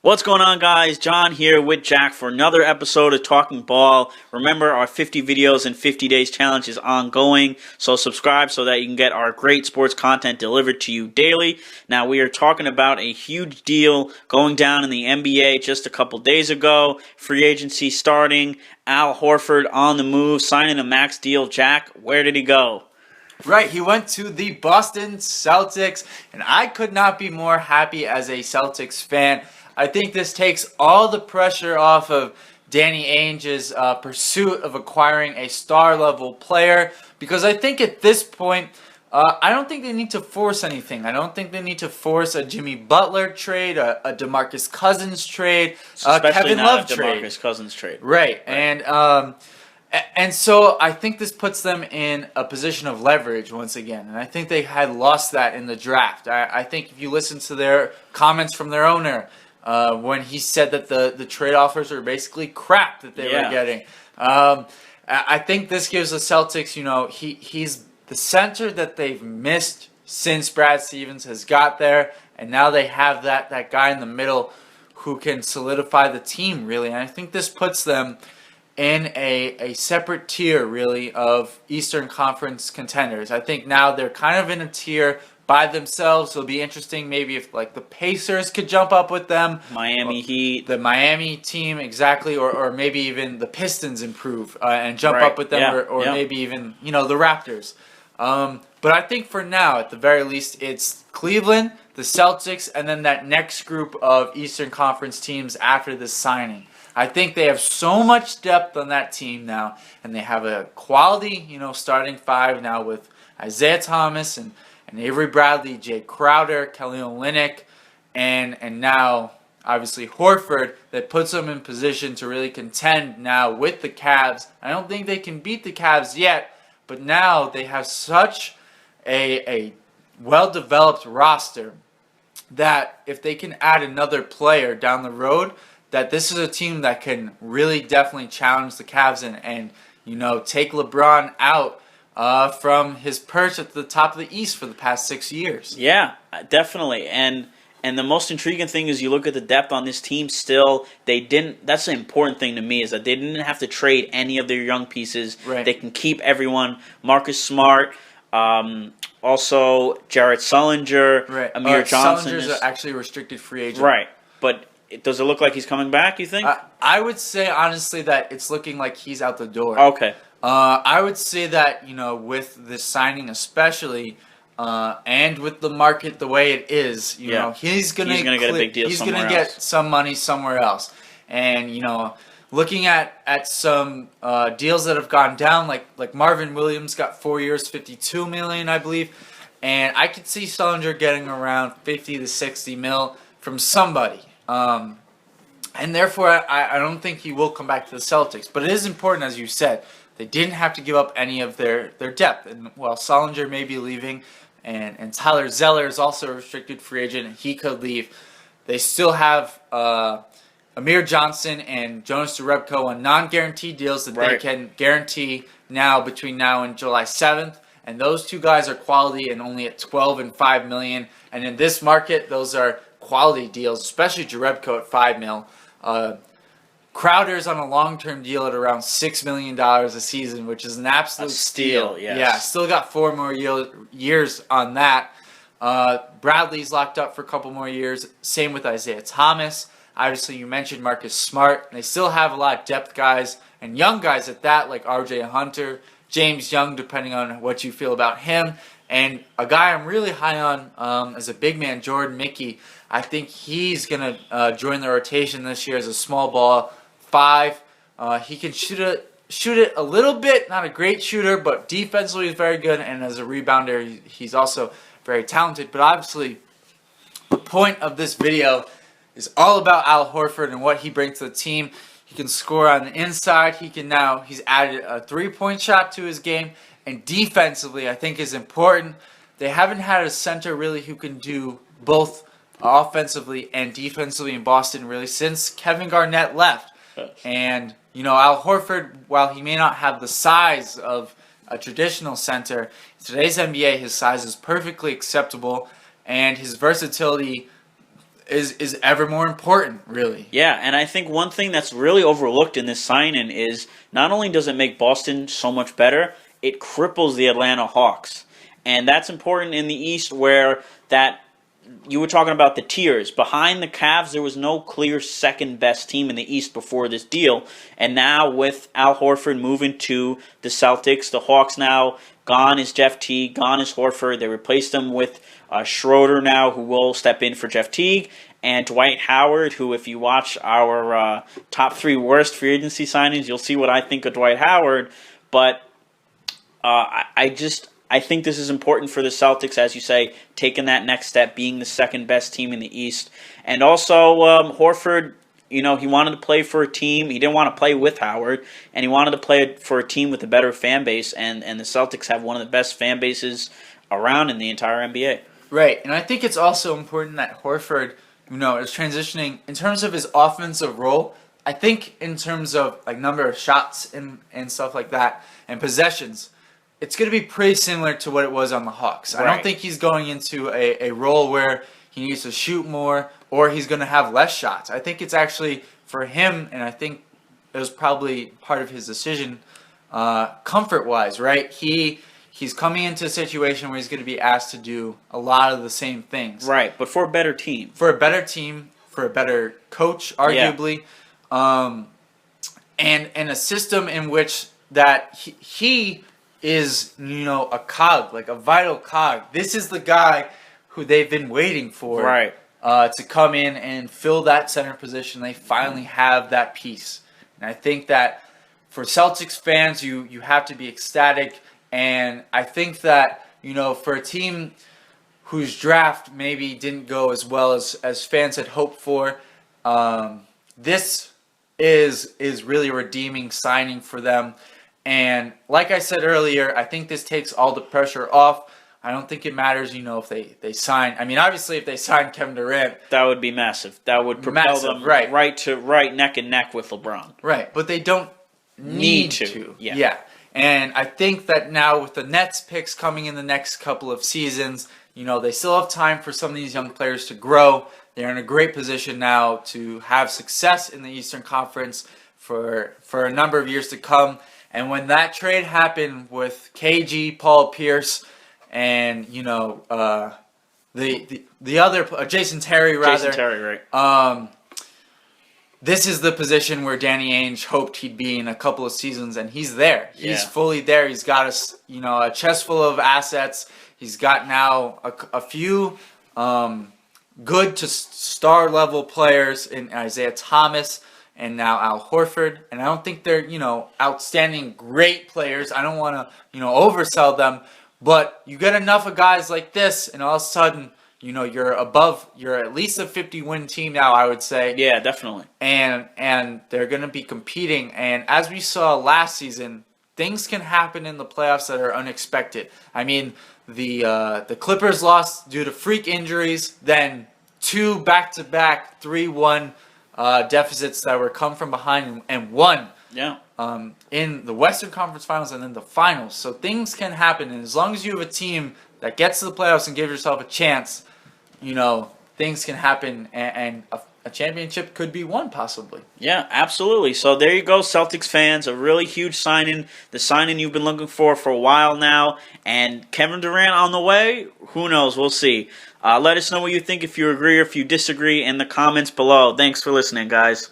What's going on, guys? John here with Jack for another episode of Talking Ball. Remember, our 50 videos in 50 days challenge is ongoing, so subscribe so that you can get our great sports content delivered to you daily. Now, we are talking about a huge deal going down in the NBA just a couple days ago. Free agency starting. Al Horford on the move, signing a max deal. Jack, where did he go? Right, he went to the Boston Celtics, and I could not be more happy as a Celtics fan. I think this takes all the pressure off of Danny Ainge's pursuit of acquiring a star-level player, because I think at this point, I don't think they need to force anything. I don't think they need to force a Jimmy Butler trade, a DeMarcus Cousins trade, a Kevin Love trade. DeMarcus Cousins trade. Right. And so I think this puts them in a position of leverage once again. And I think they had lost that in the draft. I think if you listen to their comments from their owner, when he said that the trade offers are basically crap that they were getting. I think this gives the Celtics, he's the center that they've missed since Brad Stevens has got there. And now they have that guy in the middle who can solidify the team, really. And I think this puts them in a separate tier, really, of Eastern Conference contenders. I think now they're kind of in a tier by themselves. It'll be interesting maybe if like the Pacers could jump up with them. Miami Heat. The Miami team, exactly. Or maybe even the Pistons improve and jump up with them. Or maybe even, the Raptors. But I think for now, at the very least, it's Cleveland, the Celtics, and then that next group of Eastern Conference teams after this signing. I think they have so much depth on that team now, and they have a quality, starting five now with Isaiah Thomas and Avery Bradley, Jay Crowder, Kelly Olynyk, and now obviously Horford, that puts them in position to really contend now with the Cavs. I don't think they can beat the Cavs yet, but now they have such a well-developed roster that if they can add another player down the road, that this is a team that can really definitely challenge the Cavs and take LeBron out from his perch at the top of the East for the past 6 years. Yeah, definitely. And the most intriguing thing is you look at the depth on this team still. That's the important thing to me, is that they didn't have to trade any of their young pieces. Right. They can keep everyone. Marcus Smart, also Jared Sullinger, Right. Amir Johnson. Sullinger's actually a restricted free agent. Right. But does it look like he's coming back, you think? I would say, honestly, that it's looking like he's out the door. Okay. I would say that, with this signing especially, and with the market the way it is, he's going to get a big deal He's somewhere going to get else. some money somewhere else. And, looking at some deals that have gone down, like Marvin Williams got 4 years, $52 million, I believe. And I could see Sullinger getting around 50 to 60 mil from somebody. And therefore, I don't think he will come back to the Celtics. But it is important, as you said, they didn't have to give up any of their depth. And while Sullinger may be leaving, and Tyler Zeller is also a restricted free agent, and he could leave, they still have Amir Johnson and Jonas Jerebko on non-guaranteed deals that they can guarantee now between now and July 7th. And those two guys are quality and only at $12 and $5 million. And in this market, those are quality deals, especially Jerebko at $5 million. Crowder's on a long-term deal at around $6 million a season, which is an absolute steal. Yes. Yeah, still got 4 more years on that. Bradley's locked up for a couple more years. Same with Isaiah Thomas. Obviously, you mentioned Marcus Smart. They still have a lot of depth guys and young guys at that, like R.J. Hunter, James Young, depending on what you feel about him. And a guy I'm really high on as a big man, Jordan Mickey. I think he's going to join the rotation this year as a small ball 5. He can shoot it a little bit, not a great shooter, but defensively he's very good. And as a rebounder, he's also very talented. But obviously, the point of this video is all about Al Horford and what he brings to the team. He can score on the inside. He's added a 3-point shot to his game. And defensively, I think is important. They haven't had a center really who can do both offensively and defensively in Boston really since Kevin Garnett left. And, Al Horford, while he may not have the size of a traditional center, in today's NBA, his size is perfectly acceptable. And his versatility is ever more important, really. Yeah, and I think one thing that's really overlooked in this signing is not only does it make Boston so much better, it cripples the Atlanta Hawks. And that's important in the East where that you were talking about the tiers. Behind the Cavs, there was no clear second best team in the East before this deal. And now with Al Horford moving to the Celtics, the Hawks now, gone is Jeff Teague, gone is Horford. They replaced him with Schroeder now, who will step in for Jeff Teague, and Dwight Howard, who, if you watch our top 3 worst free agency signings, you'll see what I think of Dwight Howard. But I think this is important for the Celtics, as you say, taking that next step, being the second best team in the East. And also, Horford, he wanted to play for a team. He didn't want to play with Howard, and he wanted to play for a team with a better fan base. And the Celtics have one of the best fan bases around in the entire NBA. Right, and I think it's also important that Horford, is transitioning in terms of his offensive role. I think in terms of like number of shots and stuff like that and possessions, it's going to be pretty similar to what it was on the Hawks. Right. I don't think he's going into a role where he needs to shoot more or he's going to have less shots. I think it's actually for him, and I think it was probably part of his decision, comfort-wise, right? He's coming into a situation where he's going to be asked to do a lot of the same things. Right, but for a better team. For a better team, for a better coach, arguably, and a system in which that he is, a cog, like a vital cog. This is the guy who they've been waiting for, Right. To come in and fill that center position. They finally have that piece, and I think that for Celtics fans, you have to be ecstatic. And I think that, for a team whose draft maybe didn't go as well as fans had hoped for, this is really a redeeming signing for them. And like I said earlier, I think this takes all the pressure off. I don't think it matters, if they sign. I mean, obviously, if they sign Kevin Durant, that would be massive. That would propel them right neck and neck with LeBron. Right, but they don't need to. Yeah. And I think that now with the Nets picks coming in the next couple of seasons, they still have time for some of these young players to grow. They're in a great position now to have success in the Eastern Conference for a number of years to come. And when that trade happened with KG, Paul Pierce, and the other Jason Terry, right? This is the position where Danny Ainge hoped he'd be in a couple of seasons, and he's there. He's fully there. He's got a chest full of assets. He's got now a few good to star level players in Isaiah Thomas and now Al Horford. And I don't think they're outstanding great players. I don't want to oversell them, but you get enough of guys like this, and all of a sudden, you're at least a 50-win team now, I would say. Yeah, definitely. And they're going to be competing. And as we saw last season, things can happen in the playoffs that are unexpected. I mean, the Clippers lost due to freak injuries, then 2 back-to-back 3-1 deficits that were come from behind and won. Yeah. In the Western Conference Finals and then the Finals. So things can happen. And as long as you have a team that gets to the playoffs and gives yourself a chance, things can happen, and a championship could be won, possibly. Yeah, absolutely. So there you go, Celtics fans. A really huge signing. The signing you've been looking for a while now. And Kevin Durant on the way? Who knows? We'll see. Let us know what you think, if you agree or if you disagree, in the comments below. Thanks for listening, guys.